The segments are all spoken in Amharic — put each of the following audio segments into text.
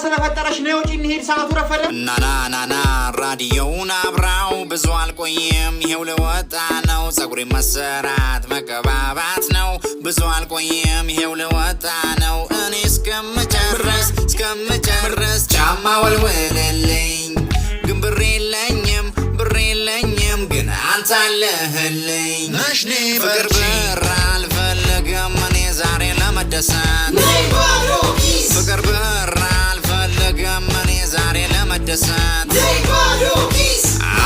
ስለፈጠረሽ ነው ወጪ እንሄድ ሰዓቱ ረፈደ ናናናና ራዲዮውን አብራው ብዙ አልቆይም ይሄው ለወጣ ነው ጸጉሬ መሰራት መቀባባት ነው ብዙ አልቆይም ይሄው ለወጣ ነው እኔ እስከምጨርስ ጫማ ወልወልልኝ ግን ብር የለኝም ግን አንተ አለህልኝ ፍቅር ብር አልፈልግም እኔ ዛሬ ለመደሰት ፍቅር ብር አልፈልግም እኔ ዛሬ ለመደሰት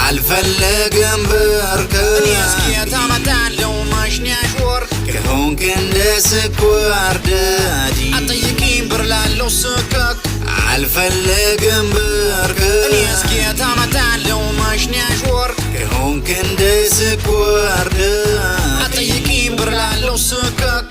አልፈልግም ብር እኔ እስኪ ታመጣለው ማሽኛሽ ወርቅ ከሆንክ እንደ ስኳር ዳዲ አጠይቂኝ ብር ላለው ስከክ አልፈልግም ብር እኔ እስኪ ታመጣለው ማሽኛሽ ወርቅ ከሆንክ እንደ ስኳር ዳዲ አጠይቂኝ ብር ላለው ስከክ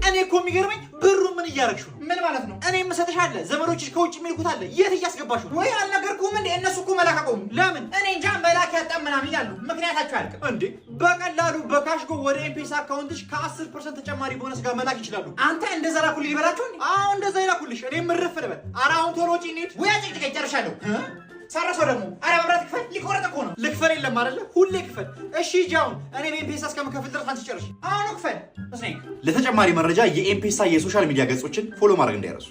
እኔ እኮ የሚገርመኝ ብሩ ምን እያረግሽው ምን ማለት ነው እኔ መሰተሻለ ዘመዶችሽ ከውጭ የሚልኩት አለ የት እያስገባሽው ወይ አልነገርኩም እንዴ እነሱ እኮ መላክ አቆሙ ለምን እኔ እንጃ መላክ ያጣመናም ይላሉ ምክንያታቸው አልቀ እንዴ በቀላሉ በካሽጎ ወደ ኤምፔሳ አካውንትሽ ከ10% ተጨማሪ ቦነስ ጋር መላክ ይችላሉ አንተ እንደዛ ላኩልኝ ይበላችሁ አዎ እንደዛ ይላኩልሽ እኔ ምርፍ ልበል አራውን ቶሎ ወጪ እንሂድ ወይ አጭቅጭቅ ይጨርሻለሁ ሳረሰው ደግሞ አረ መብራት ክፈል ሊቆረጥ እኮ ነው ልክፈል የለም አይደለ ሁሌ ክፈል እሺ ጃውን እኔ በኤምፔሳ እስከምከፍል ድረስ አንተ ጨርሽ አሁን ክፈል ለተጨማሪ መረጃ የኤምፔሳ የሶሻል ሚዲያ ገጾችን ፎሎ ማድረግ እንዳይረሱ